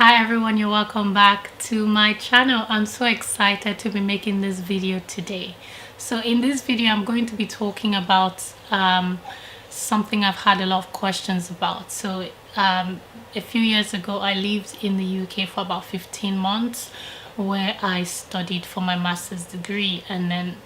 Hi everyone, you're welcome back to my channel. I'm so excited to be making this video today. So in this video I'm going to be talking about something I've had a lot of questions about. A few years ago I lived in the UK for about 15 months where I studied for my master's degree, and then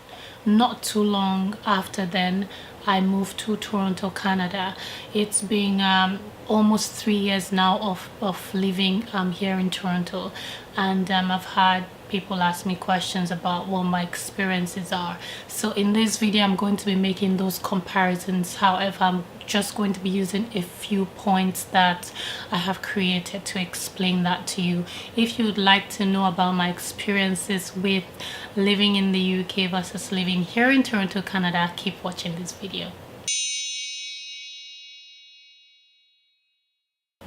not too long after then I moved to Toronto, Canada. It's been almost 3 years now of living here in Toronto, and I've had people ask me questions about what my experiences are. So in this video I'm going to be making those comparisons. However, I'm just going to be using a few points that I have created to explain that to you. If you would like to know about my experiences with living in the UK versus living here in Toronto, Canada, keep watching this video.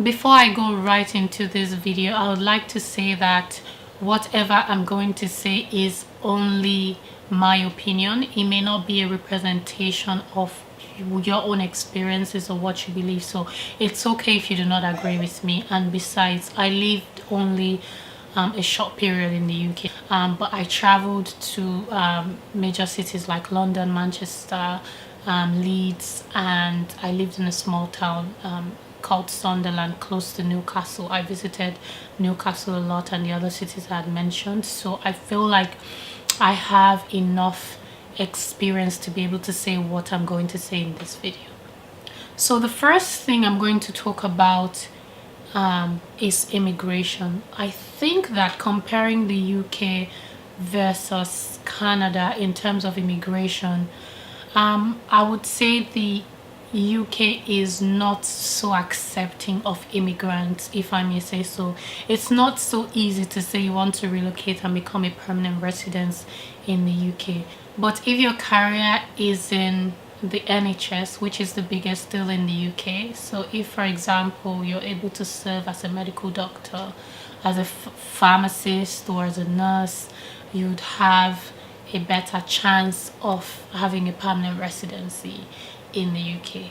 Before I go right into this video, I would like to say that whatever I'm going to say is only my opinion. It may not be a representation of your own experiences or what you believe, so it's okay if you do not agree with me. And besides, I lived only a short period in the UK, but I traveled to major cities like London, Manchester, Leeds, and I lived in a small town called Sunderland, close to Newcastle. I visited Newcastle a lot and the other cities I had mentioned, so I feel like I have enough experience to be able to say what I'm going to say in this video. So the first thing I'm going to talk about is immigration. I think that comparing the UK versus Canada in terms of immigration, I would say the UK is not so accepting of immigrants, if I may say so. It's not so easy to say you want to relocate and become a permanent resident in the UK. But if your career is in the NHS, which is the biggest still in the UK, so if for example you're able to serve as a medical doctor, as a pharmacist, or as a nurse, you'd have a better chance of having a permanent residency in the UK.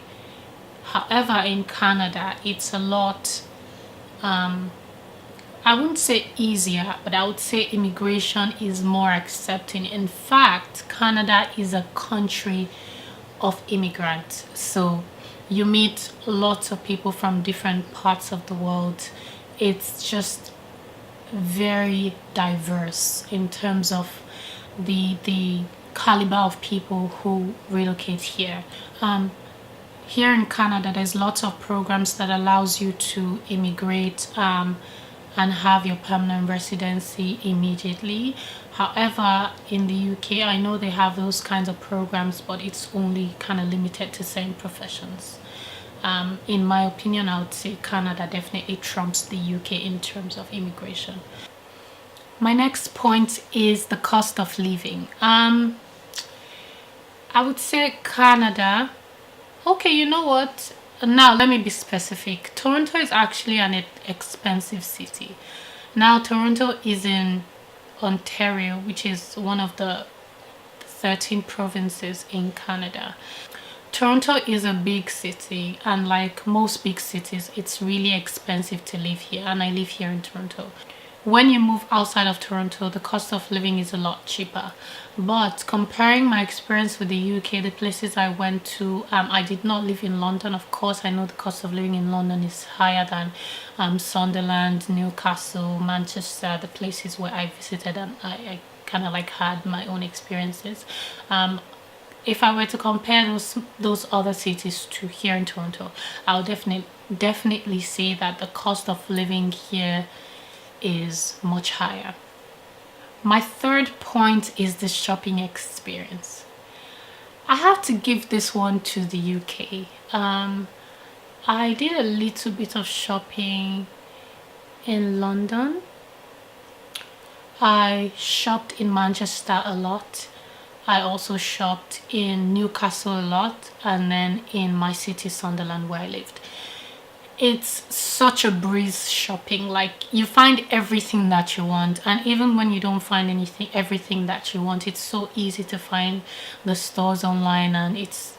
However, in Canada it's a lot I wouldn't say easier, but I would say immigration is more accepting. In fact, Canada is a country of immigrants, so you meet lots of people from different parts of the world. It's just very diverse in terms of the caliber of people who relocate here. Here in Canada, there's lots of programs that allows you to immigrate and have your permanent residency immediately. However, in the UK, I know they have those kinds of programs, but it's only kind of limited to certain professions. In my opinion, I would say Canada definitely trumps the UK in terms of immigration. My next point is the cost of living. I would say Canada. Okay, you know what? Now let me be specific. Toronto is actually an expensive city. Now Toronto is in Ontario, which is one of the 13 provinces in Canada. Toronto is a big city, and like most big cities, it's really expensive to live here, and I live here in Toronto. When you move outside of Toronto, the cost of living is a lot cheaper. But comparing my experience with the UK, the places I went to, I did not live in London. Of course, I know the cost of living in London is higher than Sunderland, Newcastle, Manchester, the places where I visited, and I kind of like had my own experiences. If I were to compare those other cities to here in Toronto, I'll definitely say that the cost of living here is much higher. My third point is the shopping experience. I have to give this one to the UK. I did a little bit of shopping in London. I shopped in Manchester a lot. I also shopped in Newcastle a lot, and then in my city Sunderland where I lived. It's such a breeze shopping. Like, you find everything that you want, and even when you don't find everything that you want, it's so easy to find the stores online, and it's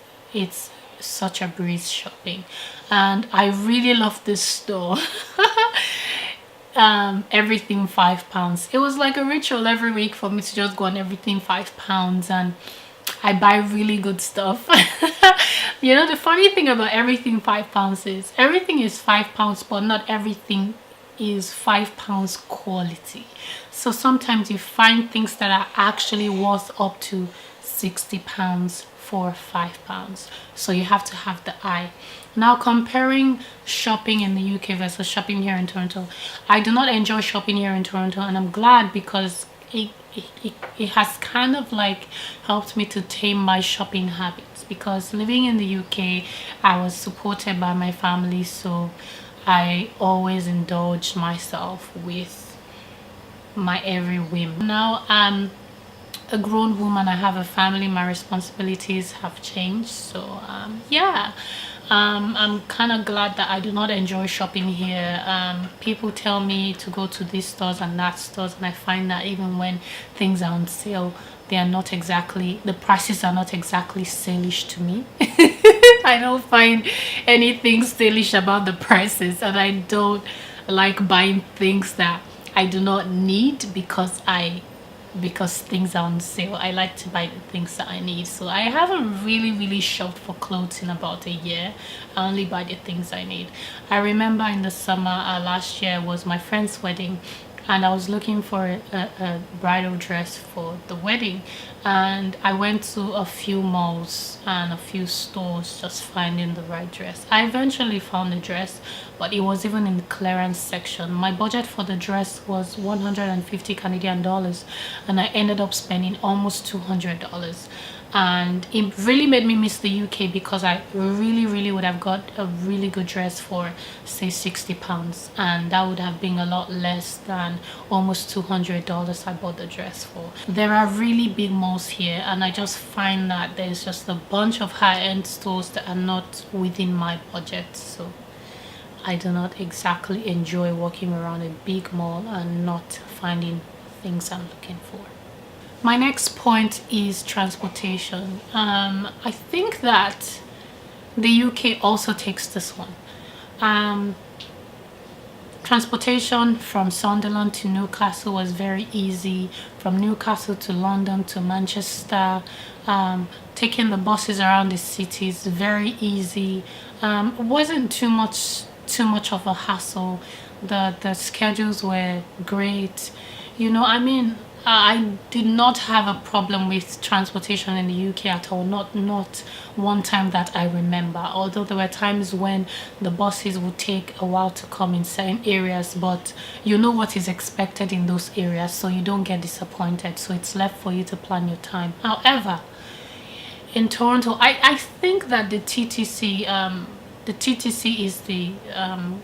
such a breeze shopping. And I really love this store. everything £5. It was like a ritual every week for me to just go on everything £5, and I buy really good stuff. You know, the funny thing about everything £5 is everything is £5, but not everything is £5 quality. So sometimes you find things that are actually worth up to £60 for £5. So you have to have the eye. Now, comparing shopping in the UK versus shopping here in Toronto, I do not enjoy shopping here in Toronto, and I'm glad because it has kind of like helped me to tame my shopping habits, because living in the UK, I was supported by my family, so I always indulged myself with my every whim. Now I'm a grown woman, I have a family, my responsibilities have changed, so yeah. I'm kind of glad that I do not enjoy shopping here. People tell me to go to these stores and that stores, and I find that even when things are on sale, they are not exactly, the prices are not exactly salish to me. I don't find anything stylish about the prices, and I don't like buying things that I do not need because things are on sale. I like to buy the things that I need. So I haven't really shopped for clothes in about a year. I only buy the things I need. I remember in the summer last year was my friend's wedding, and I was looking for a bridal dress for the wedding, and I went to a few malls and a few stores just finding the right dress. I eventually found the dress, but it was even in the clearance section. My budget for the dress was 150 Canadian dollars, and I ended up spending almost $200, and it really made me miss the UK, because I really would have got a really good dress for say £60, and that would have been a lot less than almost $200 I bought the dress for. There are really big malls here, and I just find that there's just a bunch of high-end stores that are not within my budget, so I do not exactly enjoy walking around a big mall and not finding things I'm looking for. My next point is transportation. I think that the UK also takes this one. Transportation from Sunderland to Newcastle was very easy. From Newcastle to London to Manchester, taking the buses around the city is very easy. It wasn't too much of a hassle. The schedules were great. You know, I mean, I did not have a problem with transportation in the UK at all. Not one time that I remember. Although there were times when the buses would take a while to come in certain areas, but you know what is expected in those areas, so you don't get disappointed. So it's left for you to plan your time. However, in Toronto, I think that the TTC is the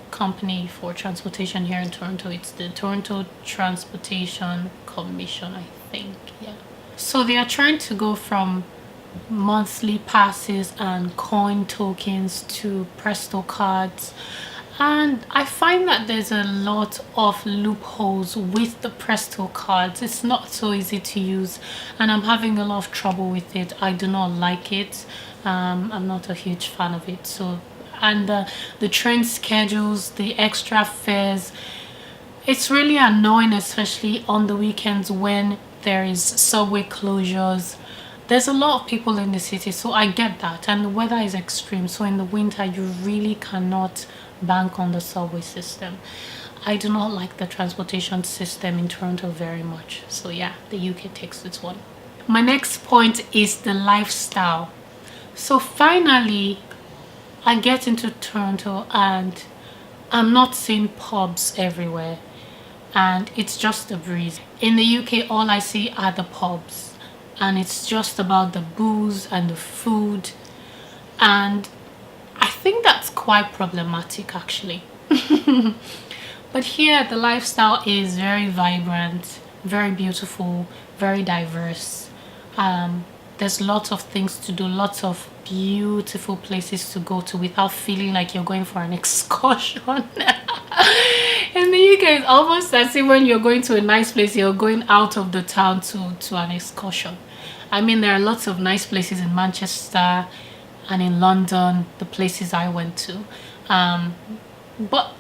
company for transportation here in Toronto. It's the Toronto Transportation Commission, I think. Yeah. So they are trying to go from monthly passes and coin tokens to Presto cards. And I find that there's a lot of loopholes with the Presto cards. It's not so easy to use, and I'm having a lot of trouble with it. I do not like it. I'm not a huge fan of it. So, and the train schedules, the extra fares, it's really annoying, especially on the weekends when there is subway closures. There's a lot of people in the city, so I get that, and the weather is extreme, so in the winter you really cannot bank on the subway system. I do not like the transportation system in Toronto very much, so yeah, the UK takes this one. My next point is the lifestyle. So finally I get into Toronto and I'm not seeing pubs everywhere, and it's just a breeze. In the UK, all I see are the pubs, and it's just about the booze and the food, and I think that's quite problematic actually. But here the lifestyle is very vibrant, very beautiful, very diverse. There's lots of things to do, lots of beautiful places to go to without feeling like you're going for an excursion. In the UK, it's almost as if when you're going to a nice place, you're going out of the town to an excursion. I mean, there are lots of nice places in Manchester and in London, the places I went to. But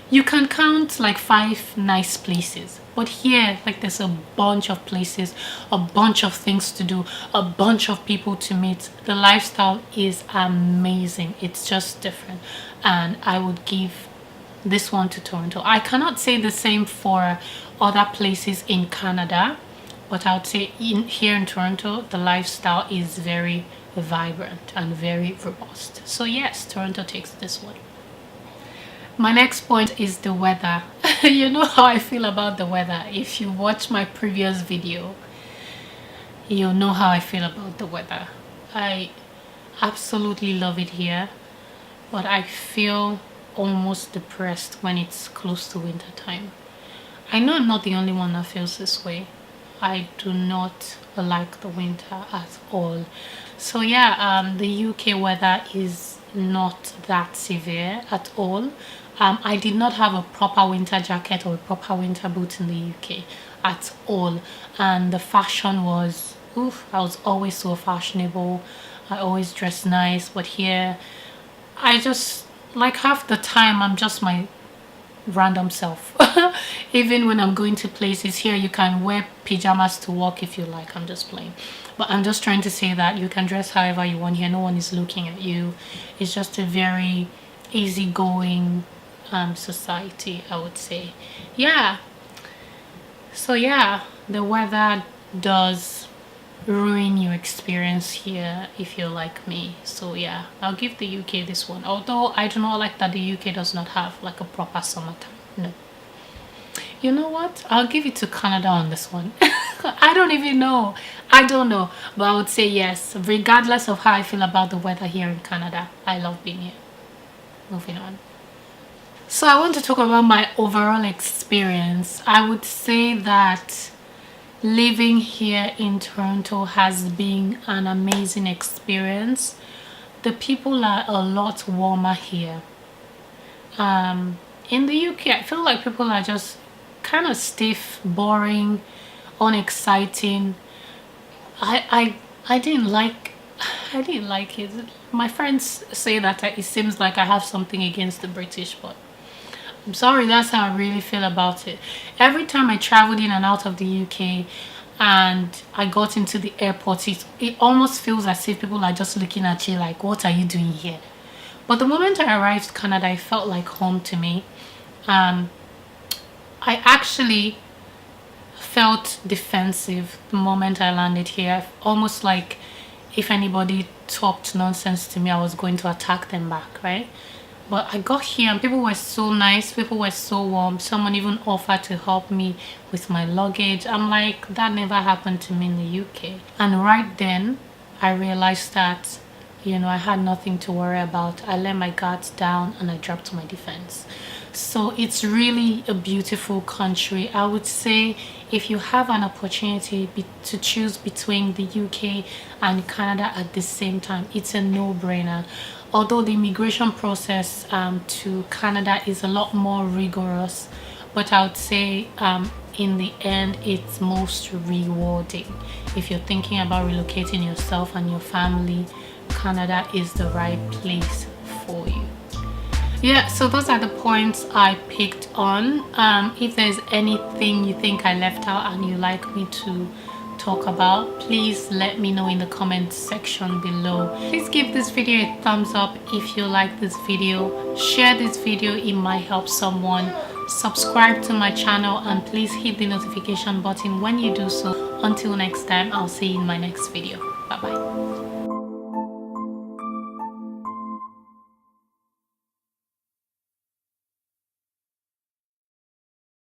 you can count like 5 nice places, but here like there's a bunch of places, a bunch of things to do, a bunch of people to meet. The lifestyle is amazing. It's just different, and I would give this one to Toronto. I cannot say the same for other places in Canada, but I would say here in Toronto the lifestyle is very vibrant and very robust. So yes, Toronto takes this one. My next point is the weather. You know how I feel about the weather. If you watch my previous video, you'll know how I feel about the weather. I absolutely love it here, but I feel almost depressed when it's close to winter time. I know I'm not the only one that feels this way. I do not like the winter at all. So yeah, the UK weather is not that severe at all. I did not have a proper winter jacket or a proper winter boot in the UK at all, and the fashion was, oof, I was always so fashionable. I always dress nice, but here I just, like, half the time I'm just my random self. Even when I'm going to places, here you can wear pajamas to work if you like. I'm just playing, but I'm just trying to say that you can dress however you want here. No one is looking at you. It's just a very easygoing society, I would say. Yeah, so yeah, the weather does ruin your experience here if you're like me. So yeah, I'll give the UK this one, although I do not like that the UK does not have like a proper summertime. No, you know what, I'll give it to Canada on this one. I don't even know, I don't know, but I would say yes, regardless of how I feel about the weather here in Canada, I love being here. Moving on. So I want to talk about my overall experience. I would say that living here in Toronto has been an amazing experience. The people are a lot warmer here. In the UK, I feel like people are just kind of stiff, boring, unexciting. I didn't like it. My friends say that it seems like I have something against the British, but I'm sorry, that's how I really feel about it. Every time I traveled in and out of the UK and I got into the airport, it almost feels as if people are just looking at you like, what are you doing here? But the moment I arrived in Canada, it felt like home to me. I actually felt defensive the moment I landed here, almost like if anybody talked nonsense to me, I was going to attack them back, right? But I got here and people were so nice, people were so warm. Someone even offered to help me with my luggage. I'm like, that never happened to me in the UK. And right then I realized that, you know, I had nothing to worry about. I let my guards down and I dropped to my defense. So it's really a beautiful country. I would say if you have an opportunity to choose between the UK and Canada at the same time, it's a no-brainer. Although the immigration process to Canada is a lot more rigorous, but I would say in the end it's most rewarding. If you're thinking about relocating yourself and your family, Canada is the right place for you. Yeah, so those are the points I picked on. If there's anything you think I left out and you'd like me to talk about, please let me know in the comment section below. Please give this video a thumbs up if you like this video. Share this video, it might help someone. Subscribe to my channel and please hit the notification button when you do so. Until next time, I'll see you in my next video. Bye bye.